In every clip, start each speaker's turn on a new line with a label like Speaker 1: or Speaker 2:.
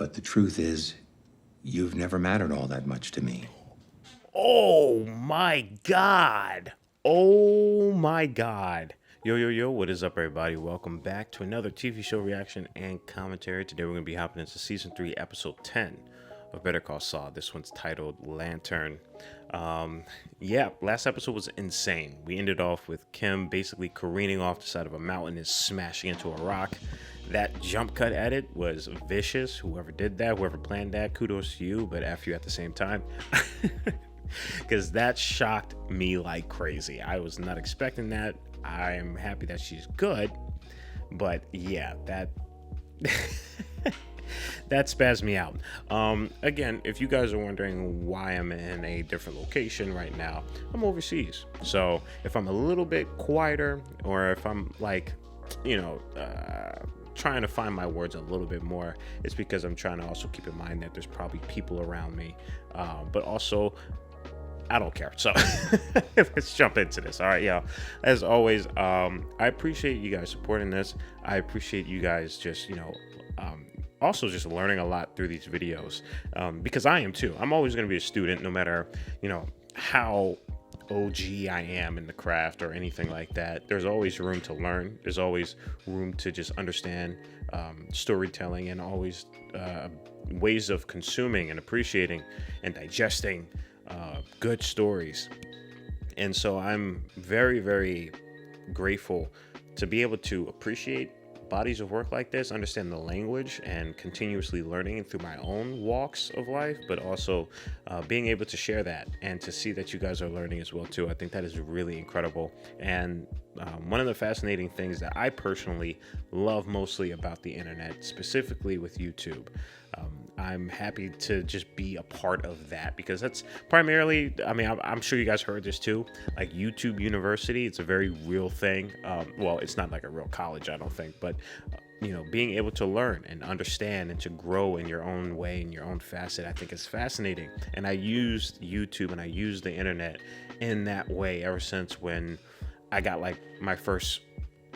Speaker 1: But the truth is, you've never mattered all that much to me.
Speaker 2: Oh my God. Oh my God. Yo, yo, yo, what is up, everybody? Welcome back to another TV show reaction and commentary. Today we're going to be hopping into Season 3, Episode 10 of Better Call Saul. This one's titled Lantern. Yeah, last episode was insane. We ended off with Kim basically careening off the side of a mountain and smashing into a rock. That jump cut at it was vicious. Whoever did that, whoever planned that, kudos to you, but F you at the same time. Because that shocked me like crazy. I was not expecting that. I'm happy that she's good, but yeah, that that spazzed me out. Again, if you guys are wondering why I'm in a different location right now, I'm overseas. So if I'm a little bit quieter, or if I'm like, trying to find my words a little bit more, it's because I'm trying to also keep in mind that there's probably people around me, but also I don't care. So let's jump into this. All right, y'all. As always, I appreciate you guys supporting this. I appreciate you guys just, also just learning a lot through these videos, because I am too. I'm always going to be a student, no matter, how OG I am in the craft or anything like that. There's always room to learn. There's always room to just understand storytelling, and always ways of consuming and appreciating and digesting good stories. And so I'm very, very grateful to be able to appreciate bodies of work like this, understand the language, and continuously learning through my own walks of life, but also being able to share that and to see that you guys are learning as well too. I think that is really incredible. And one of the fascinating things that I personally love mostly about the internet, specifically with YouTube, I'm happy to just be a part of that, because that's primarily, I'm sure you guys heard this too, like YouTube University. It's a very real thing. Well, it's not like a real college, I don't think, but being able to learn and understand and to grow in your own way, in your own facet, I think is fascinating. And I used YouTube and I used the internet in that way ever since when I got like my first,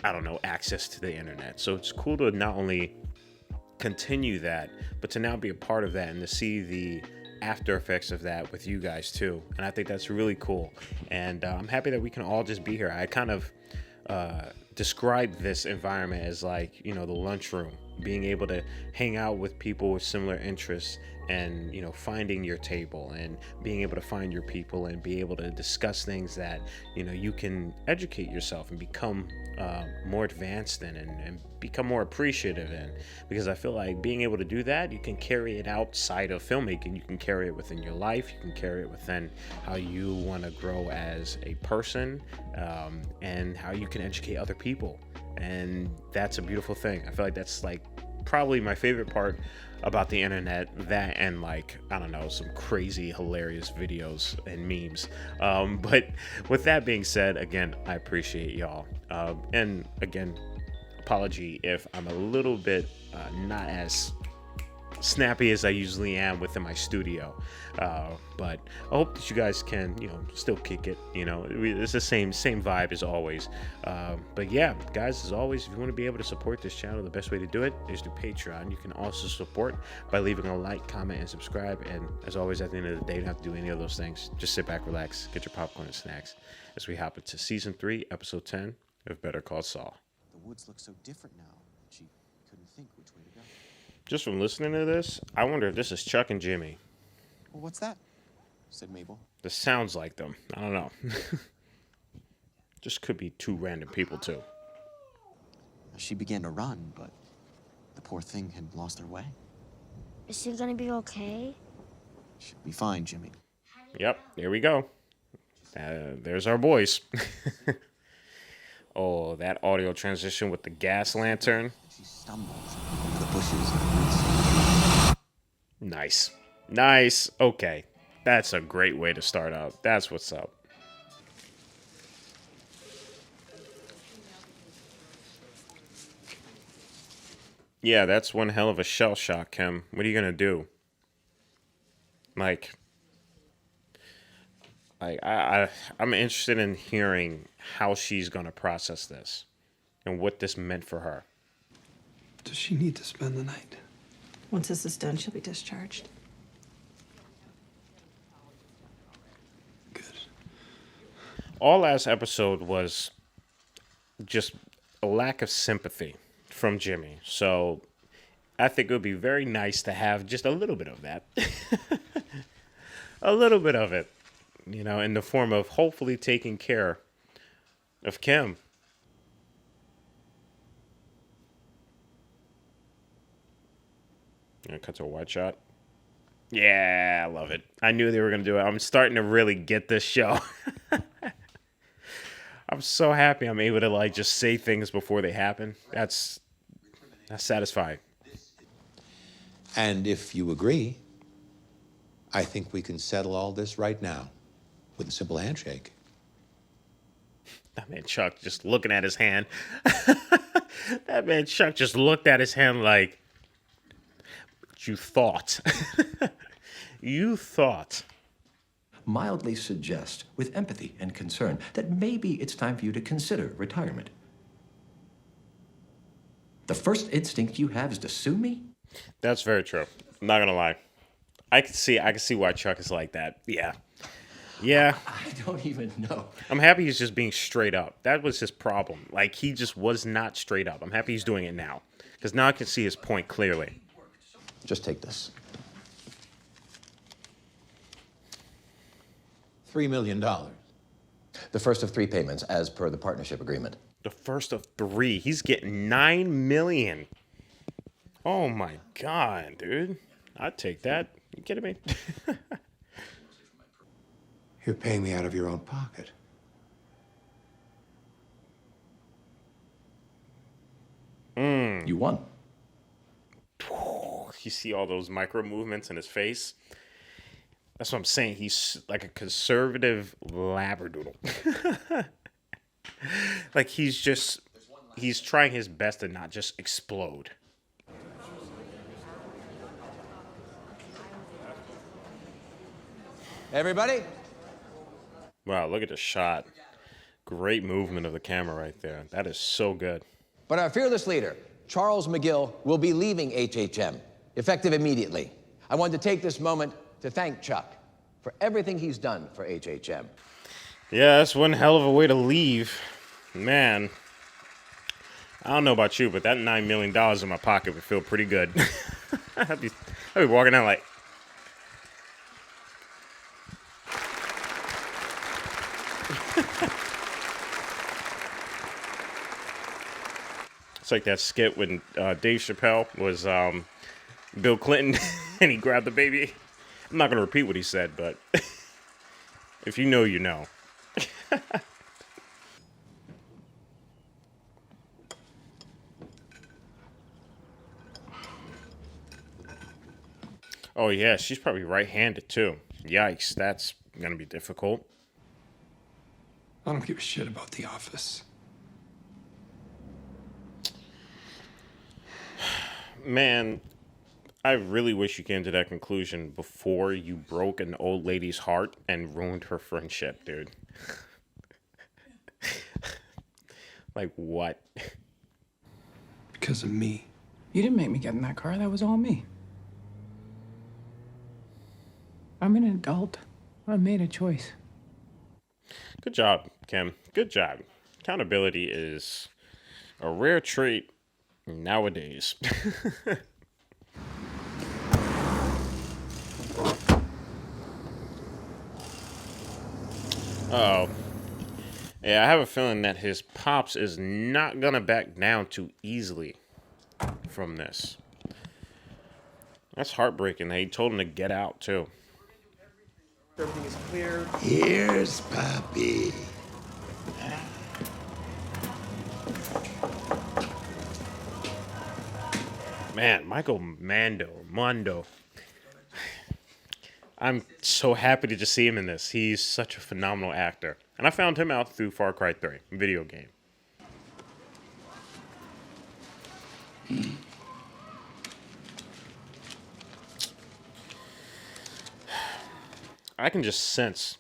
Speaker 2: access to the internet. So it's cool to not only continue that, but to now be a part of that and to see the after effects of that with you guys too. And I think that's really cool. And I'm happy that we can all just be here. I kind of describe this environment as like, the lunchroom, being able to hang out with people with similar interests, and finding your table and being able to find your people and be able to discuss things that you can educate yourself and become more advanced in, and become more appreciative in. Because I feel like being able to do that, you can carry it outside of filmmaking. You can carry it within your life. You can carry it within how you want to grow as a person, and how you can educate other people. And that's a beautiful thing. I feel like that's like probably my favorite part about the internet, that and like, some crazy hilarious videos and memes. But with that being said, again, I appreciate y'all. And again, apology if I'm a little bit not as snappy as I usually am within my studio, but I hope that you guys can still kick it. It's the same vibe as always. But yeah, guys, as always, if you want to be able to support this channel, the best way to do it is through Patreon. You can also support by leaving a like, comment, and subscribe. And as always, at the end of the day, you don't have to do any of those things. Just sit back, relax, get your popcorn and snacks as we hop into Season 3, Episode 10 of Better Call Saul.
Speaker 3: The woods look so different now. She couldn't think which way to go.
Speaker 2: Just from listening to this, I wonder if this is Chuck and Jimmy.
Speaker 3: Well, what's that? Said Mabel.
Speaker 2: This sounds like them. I don't know. Just could be two random people too.
Speaker 3: She began to run, but the poor thing had lost her way.
Speaker 4: Is she gonna be okay?
Speaker 3: She'll be fine, Jimmy.
Speaker 2: Yep, there we go. There's our boys. Oh, that audio transition with the gas lantern.
Speaker 3: She stumbles over the bushes and
Speaker 2: Nice. Nice. Okay. That's a great way to start out. That's what's up. Yeah, that's one hell of a shell shock, Kim. What are you going to do? I'm interested in hearing how she's going to process this and what this meant for her.
Speaker 5: Does she need to spend the night? Once this is done, she'll be discharged.
Speaker 1: Good.
Speaker 2: All last episode was just a lack of sympathy from Jimmy. So I think it would be very nice to have just a little bit of that. A little bit of it, you know, in the form of hopefully taking care of Kim. Cut to a wide shot. Yeah, I love it. I knew they were going to do it. I'm starting to really get this show. I'm so happy I'm able to, like, just say things before they happen. That's satisfying.
Speaker 1: And if you agree, I think we can settle all this right now with a simple handshake.
Speaker 2: That man Chuck just looking at his hand. That man Chuck just looked at his hand like, you thought. You thought.
Speaker 6: Mildly suggest, with empathy and concern, that maybe it's time for you to consider retirement. The first instinct you have is to sue me?
Speaker 2: That's very true. I'm not gonna lie. I can see why Chuck is like that. Yeah. Yeah.
Speaker 6: I don't even know.
Speaker 2: I'm happy he's just being straight up. That was his problem. Like, he just was not straight up. I'm happy he's doing it now. Because now I can see his point clearly.
Speaker 6: Just take this.
Speaker 1: $3 million.
Speaker 6: The first of 3 payments, as per the partnership agreement.
Speaker 2: The first of 3. He's getting $9 million. Oh my God, dude. I'd take that. You kidding me?
Speaker 1: You're paying me out of your own pocket.
Speaker 6: You won.
Speaker 2: You see all those micro movements in his face? That's what I'm saying. He's like a conservative labradoodle. Like, he's trying his best to not just explode.
Speaker 7: Everybody?
Speaker 2: Wow, look at the shot. Great movement of the camera right there. That is so good.
Speaker 7: But our fearless leader, Charles McGill, will be leaving HHM, effective immediately. I wanted to take this moment to thank Chuck for everything he's done for HHM.
Speaker 2: Yeah, that's one hell of a way to leave. Man, I don't know about you, but that $9 million in my pocket would feel pretty good. I'd be walking out like... It's like that skit when Dave Chappelle was Bill Clinton and he grabbed the baby. I'm not going to repeat what he said, but if you know, you know. Oh, yeah, she's probably right-handed, too. Yikes, that's going to be difficult.
Speaker 8: I don't give a shit about the office.
Speaker 2: Man, I really wish you came to that conclusion before you broke an old lady's heart and ruined her friendship, dude. Like, what?
Speaker 8: Because of me.
Speaker 5: You didn't make me get in that car. That was all me. I'm an adult. I made a choice.
Speaker 2: Good job, Kim. Good job. Accountability is a rare trait nowadays. Uh-oh. Yeah, I have a feeling that his pops is not gonna back down too easily from this. That's heartbreaking. He told him to get out, too.
Speaker 9: Everything is clear.
Speaker 1: Here's Papi.
Speaker 2: Man, Michael Mondo. I'm so happy to just see him in this. He's such a phenomenal actor. And I found him out through Far Cry 3, video game. I can just sense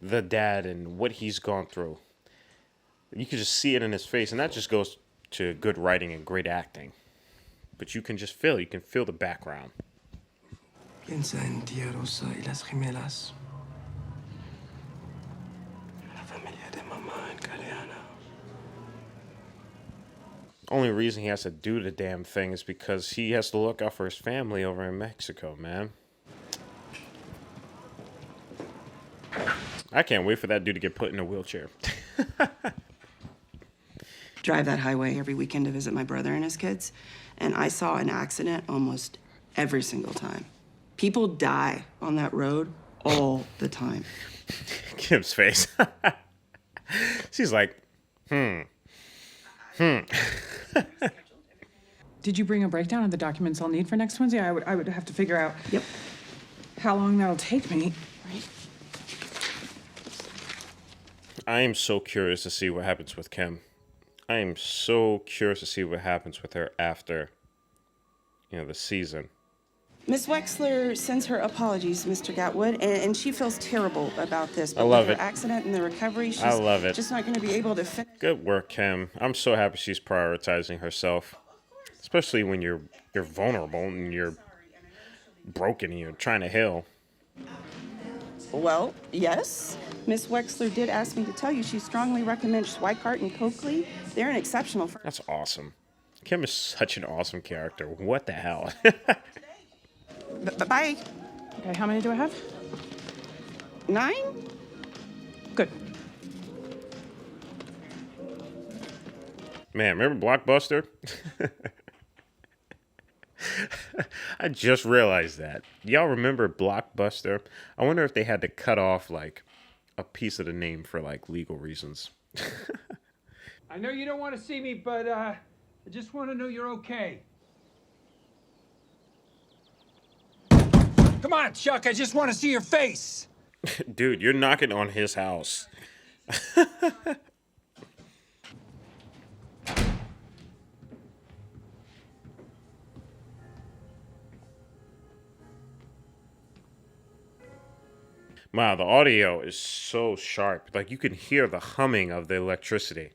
Speaker 2: the dad and what he's gone through. You can just see it in his face, and that just goes to good writing and great acting. but you can just feel, you can feel the background.
Speaker 8: Piensa en tía Rosa y las gemelas. La familia de mamá en Galeana.
Speaker 2: Only reason he has to do the damn thing is because he has to look out for his family over in Mexico, man. I can't wait for that dude to get put in a wheelchair.
Speaker 10: Drive that highway every weekend to visit my brother and his kids, and I saw an accident almost every single time. People die on that road all the time.
Speaker 2: Kim's face. She's like,
Speaker 5: Did you bring a breakdown of the documents I'll need for next Wednesday? I would have to figure out
Speaker 10: Yep.
Speaker 5: how long that'll take me.
Speaker 10: Right.
Speaker 2: I am so curious to see what happens with Kim. I am so curious to see what happens with her after, the season.
Speaker 10: Miss Wexler sends her apologies, Mr. Gatwood, and she feels terrible about this.
Speaker 2: I love
Speaker 10: with
Speaker 2: it.
Speaker 10: her accident and the recovery, she's
Speaker 2: I love it.
Speaker 10: just not going to be able to finish.
Speaker 2: Good work, Kim. I'm so happy she's prioritizing herself, especially when you're vulnerable and you're broken and you're trying to heal.
Speaker 10: Well, yes. Miss Wexler did ask me to tell you she strongly recommends Schweikart and Coakley. They're an exceptional firm.
Speaker 2: That's awesome. Kim is such an awesome character. What the hell?
Speaker 10: Bye.
Speaker 5: Okay, how many do I have?
Speaker 10: 9?
Speaker 5: Good.
Speaker 2: Man, remember Blockbuster? I just realized that. Y'all remember Blockbuster? I wonder if they had to cut off like a piece of the name for like legal reasons.
Speaker 9: I know you don't want to see me, but I just want to know you're okay. Come on, Chuck, I just want to see your face.
Speaker 2: Dude, you're knocking on his house. Wow, the audio is so sharp. Like, you can hear the humming of the electricity.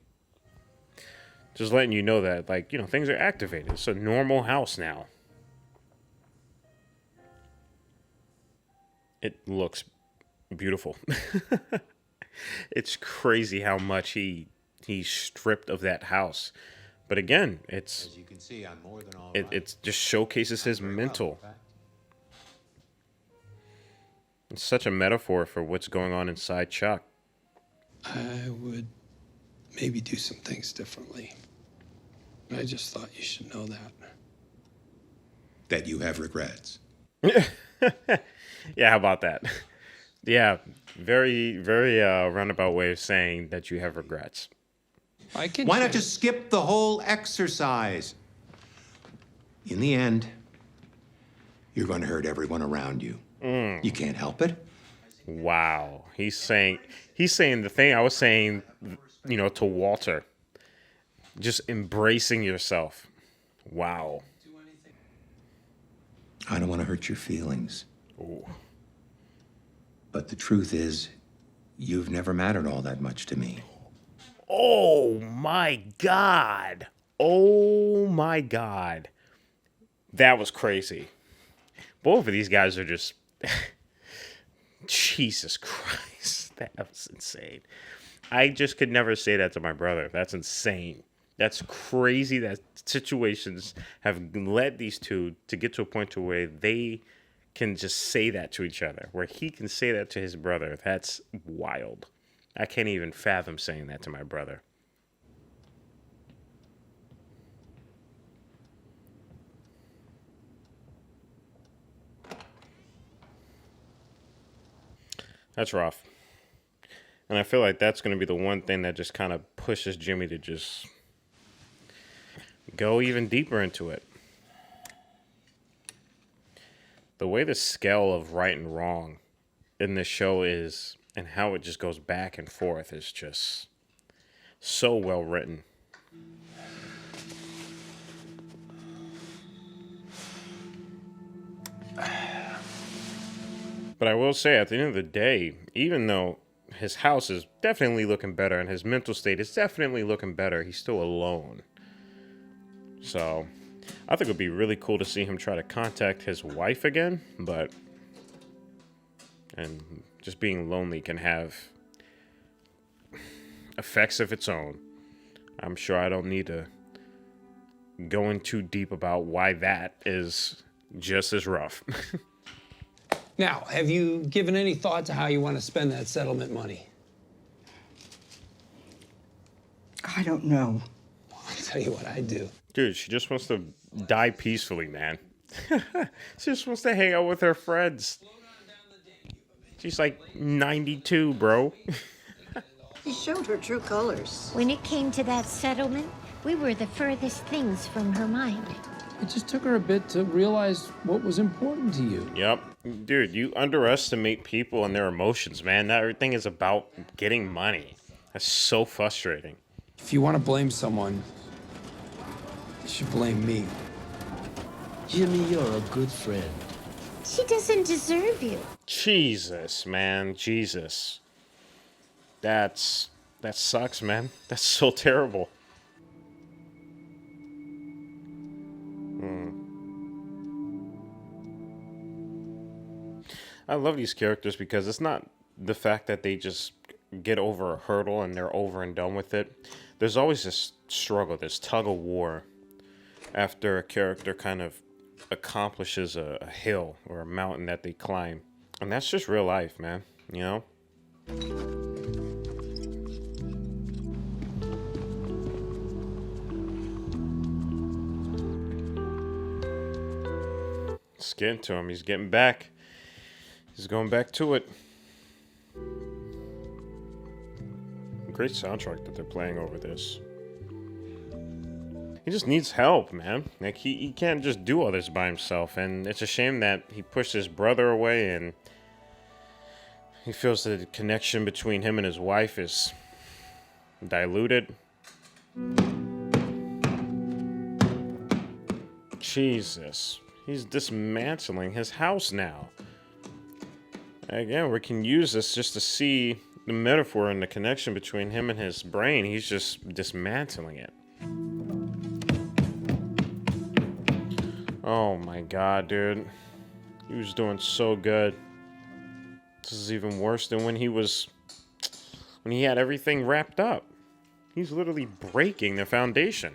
Speaker 2: Just letting you know that, like, things are activated. It's a normal house now. It looks beautiful. It's crazy how much he stripped of that house. But again,
Speaker 1: As you can see, I'm more than all
Speaker 2: it just showcases his mental. It's such a metaphor for what's going on inside Chuck.
Speaker 8: I would maybe do some things differently. I just thought you should know that.
Speaker 1: That you have regrets.
Speaker 2: Yeah, how about that? Yeah, very, very roundabout way of saying that you have regrets.
Speaker 8: I can.
Speaker 1: Why not just skip the whole exercise? In the end, you're going to hurt everyone around you. You can't help it.
Speaker 2: Wow. He's saying the thing I was saying, to Walter. Just embracing yourself. Wow.
Speaker 1: I don't want to hurt your feelings.
Speaker 2: Ooh.
Speaker 1: But the truth is, you've never mattered all that much to me.
Speaker 2: Oh my God. Oh my God. That was crazy. Both of these guys are just... Jesus Christ. That was insane. I just could never say that to my brother. That's insane. That's crazy that situations have led these two to get to a point to where they can just say that to each other, where he can say that to his brother. That's wild. I can't even fathom saying that to my brother. That's rough. And I feel like that's going to be the one thing that just kind of pushes Jimmy to just go even deeper into it. The way the scale of right and wrong in this show is, and how it just goes back and forth, is just so well written. But I will say, at the end of the day, even though his house is definitely looking better and his mental state is definitely looking better, he's still alone. So, I think it would be really cool to see him try to contact his wife again, and just being lonely can have effects of its own. I'm sure I don't need to go in too deep about why that is just as rough.
Speaker 8: Now, have you given any thought to how you want to spend that settlement money?
Speaker 10: I don't know.
Speaker 8: I'll tell you what I do.
Speaker 2: Dude, she just wants to die peacefully, man. She just wants to hang out with her friends. She's like 92, bro.
Speaker 11: She showed her true colors.
Speaker 4: When it came to that settlement, we were the furthest things from her mind.
Speaker 9: It just took her a bit to realize what was important to you.
Speaker 2: Yep. Dude, you underestimate people and their emotions, man. That everything is about getting money. That's so frustrating.
Speaker 9: If you want to blame someone, you should blame me.
Speaker 11: Jimmy, you're a good friend.
Speaker 4: She doesn't deserve you.
Speaker 2: Jesus, man. Jesus. That sucks, man. That's so terrible. I love these characters because it's not the fact that they just get over a hurdle and they're over and done with it. There's always this struggle, this tug of war after a character kind of accomplishes a hill or a mountain that they climb. And that's just real life, man, you know? It's getting to him. He's getting back. He's going back to it. Great soundtrack that they're playing over this. He just needs help, man. Like, he can't just do all this by himself. And it's a shame that he pushed his brother away and he feels that the connection between him and his wife is diluted. Jesus. He's dismantling his house now. Again, we can use this just to see the metaphor and the connection between him and his brain. He's just dismantling it. Oh my god, dude. He was doing so good. This is even worse than when he had everything wrapped up. He's literally breaking the foundation.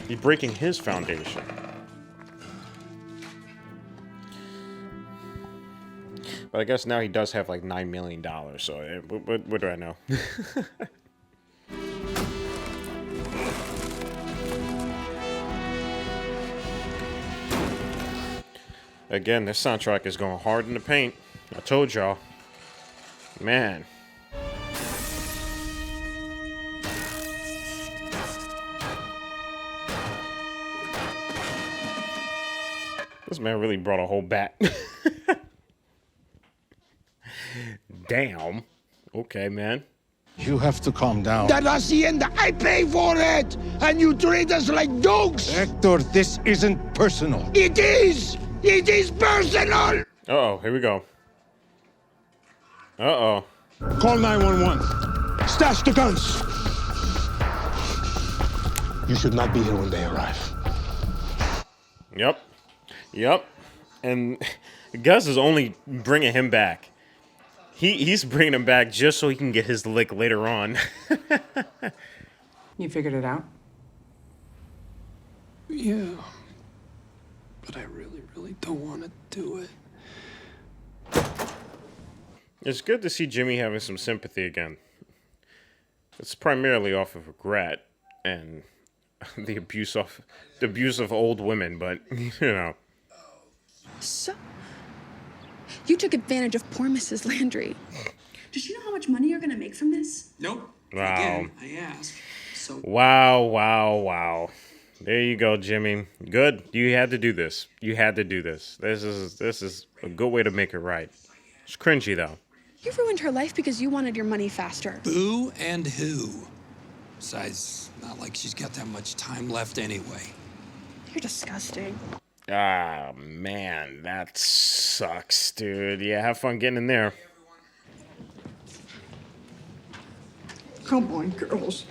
Speaker 2: He's breaking his foundation. But I guess now he does have like $9 million, so what do I know? Again, this soundtrack is going hard in the paint. I told y'all. Man. This man really brought a whole bat. Damn. Okay, man.
Speaker 12: You have to calm down.
Speaker 13: That hacienda, I pay for it! And you treat us like dogs!
Speaker 12: Hector, this isn't personal.
Speaker 13: It is! It is personal!
Speaker 2: Uh-oh, here we go. Uh-oh.
Speaker 13: Call 911. Stash the guns! You should not be here when they arrive.
Speaker 2: Yep. Yep. And Gus is only bringing him back. He's bringing him back just so he can get his lick later on.
Speaker 5: You figured it out?
Speaker 8: Yeah. But I really, really don't want to do it.
Speaker 2: It's good to see Jimmy having some sympathy again. It's primarily off of regret and the abuse of old women, but you know.
Speaker 14: So, you took advantage of poor Mrs. Landry. Did you know how much money you're gonna make from this?
Speaker 3: Nope.
Speaker 2: Wow.
Speaker 3: Again, I asked. So.
Speaker 2: Wow. There you go, Jimmy. Good. You had to do this. You had to do this. This is a good way to make it right. It's cringy though.
Speaker 14: You ruined her life because you wanted your money faster.
Speaker 8: Who and who? Besides, not like she's got that much time left anyway.
Speaker 14: You're disgusting.
Speaker 2: Ah, man, that sucks, dude. Yeah, have fun getting in there.
Speaker 10: Come on, girls.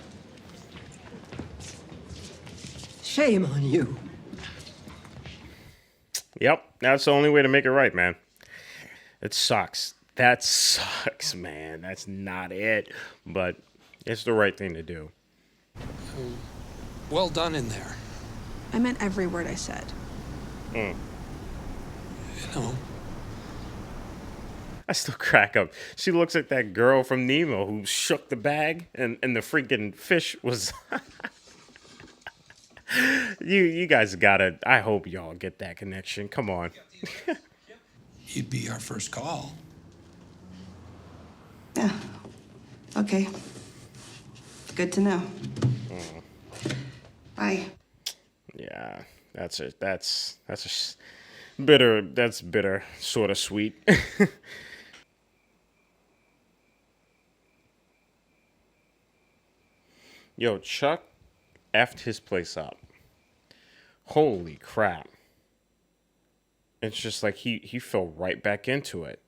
Speaker 11: Shame on you.
Speaker 2: Yep, that's the only way to make it right, man. It sucks. That sucks, man. That's not it. But it's the right thing to do.
Speaker 8: Well done in there.
Speaker 14: I meant every word I said.
Speaker 8: You know.
Speaker 2: I still crack up. She looks like that girl from Nemo who shook the bag and the freaking fish was... You guys gotta... I hope y'all get that connection. Come on.
Speaker 8: You'd be our first call.
Speaker 10: Yeah. Okay. Good to know. Bye.
Speaker 2: Yeah, that's bitter. That's bitter, sort of sweet. Yo, Chuck effed his place up. Holy crap. It's just like he fell right back into it.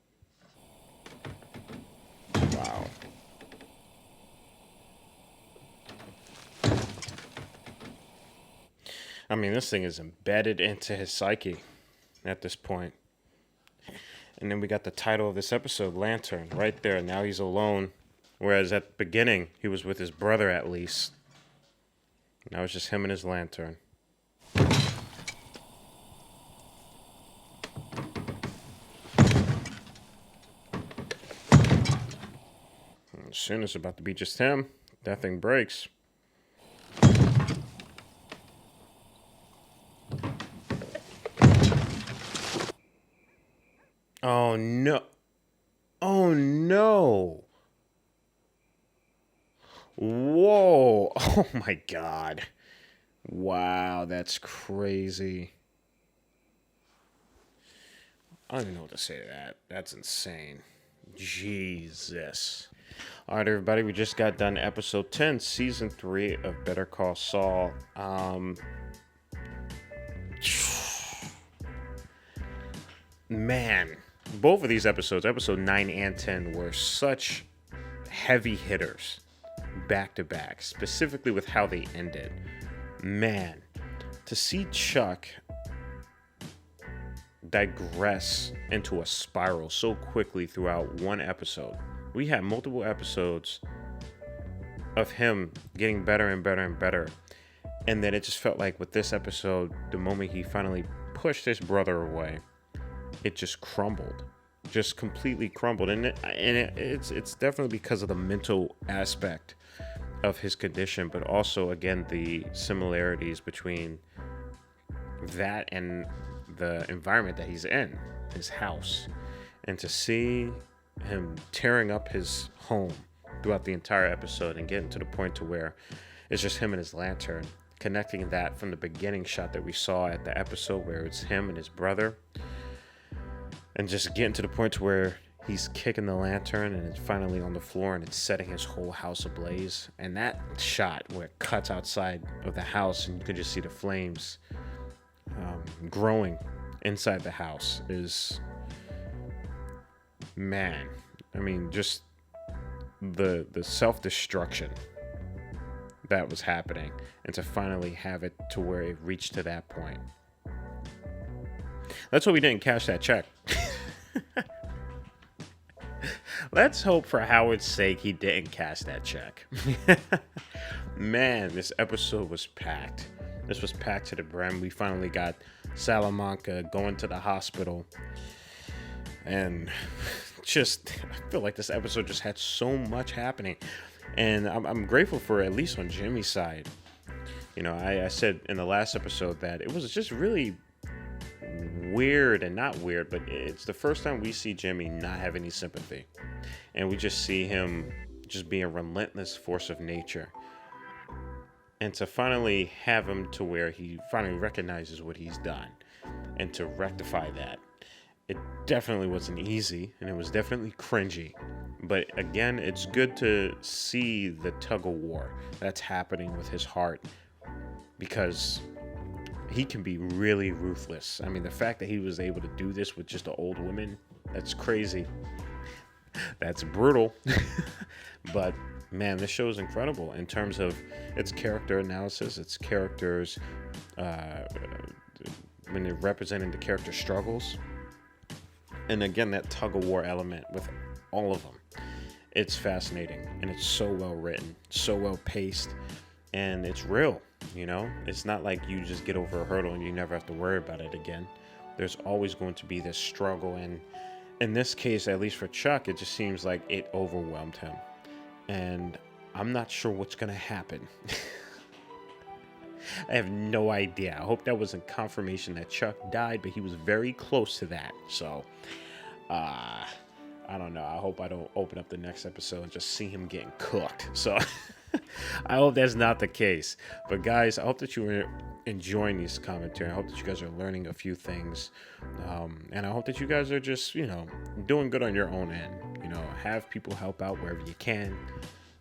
Speaker 2: Wow. I mean, this thing is embedded into his psyche at this point. And then we got the title of this episode, Lantern, right there. Now he's alone. Whereas at the beginning, he was with his brother at least. Now it's just him and his lantern. As soon as it's about to be just him, that thing breaks. Oh no. Oh no. Whoa. Oh my God. Wow, that's crazy. I don't even know what to say to that. That's insane. Jesus. All right, everybody, we just got done episode 10, season 3 of Better Call Saul. Man, both of these episodes, episode 9 and 10, were such heavy hitters back to back, specifically with how they ended. Man, to see Chuck digress into a spiral so quickly throughout one episode. We had multiple episodes of him getting better and better and better. And then it just felt like with this episode, the moment he finally pushed his brother away, it just crumbled. Just completely crumbled. And it's definitely because of the mental aspect of his condition, but also, again, the similarities between that and the environment that he's in, his house. And to see him tearing up his home throughout the entire episode and getting to the point to where it's just him and his lantern, connecting that from the beginning shot that we saw at the episode where it's him and his brother, and just getting to the point to where he's kicking the lantern and it's finally on the floor and it's setting his whole house ablaze. And that shot where it cuts outside of the house and you can just see the flames growing inside the house is, man, I mean, just the self-destruction that was happening, and to finally have it to where it reached to that point. That's why we didn't cash that check. Let's hope for Howard's sake he didn't cash that check. Man, this episode was packed. This was packed to the brim. We finally got Salamanca going to the hospital. And just, I feel like this episode just had so much happening. And I'm grateful for, at least on Jimmy's side. You know, I said in the last episode that it was just really weird, and not weird, but it's the first time we see Jimmy not have any sympathy. And we just see him just being a relentless force of nature. And to finally have him to where he finally recognizes what he's done and to rectify that. It definitely wasn't easy, and it was definitely cringy. But again, it's good to see the tug of war that's happening with his heart, because he can be really ruthless. I mean, the fact that he was able to do this with just an old woman, that's crazy. That's brutal. But man, this show is incredible in terms of its character analysis, its characters when they're representing the character struggles. And again, that tug of war element with all of them. It's fascinating, and it's so well written, so well paced, and it's real, you know? It's not like you just get over a hurdle and you never have to worry about it again. There's always going to be this struggle, and in this case, at least for Chuck, it just seems like it overwhelmed him. And I'm not sure what's going to happen. I have no idea. I hope that wasn't confirmation that Chuck died, but he was very close to that. So, I don't know. I hope I don't open up the next episode and just see him getting cooked. So, I hope that's not the case. But guys, I hope that you were enjoying these commentary. I hope that you guys are learning a few things. And I hope that you guys are just, you know, doing good on your own end. You know, have people help out wherever you can.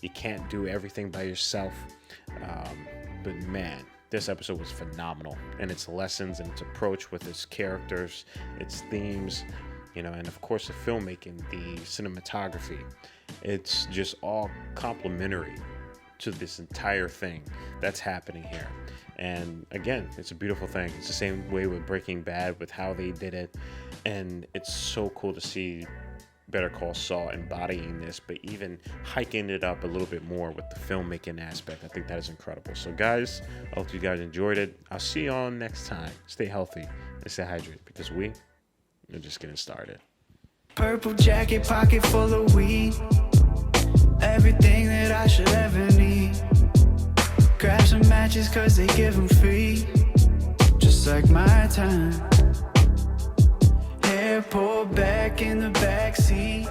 Speaker 2: You can't do everything by yourself. But man, this episode was phenomenal. And its lessons and its approach with its characters, its themes, you know, and of course the filmmaking, the cinematography. It's just all complementary to this entire thing that's happening here. And again, it's a beautiful thing. It's the same way with Breaking Bad, with how they did it. And it's so cool to see Better Call Saul embodying this, but even hiking it up a little bit more with the filmmaking aspect. I think that is incredible. So guys, I hope you guys enjoyed it. I'll see you all next time. Stay healthy and stay hydrated, because we are just getting started.
Speaker 15: Purple jacket, pocket full of weed. Everything that I should ever need. Grab some matches cause they give them free. Just like my time. Hair pulled back in the backseat.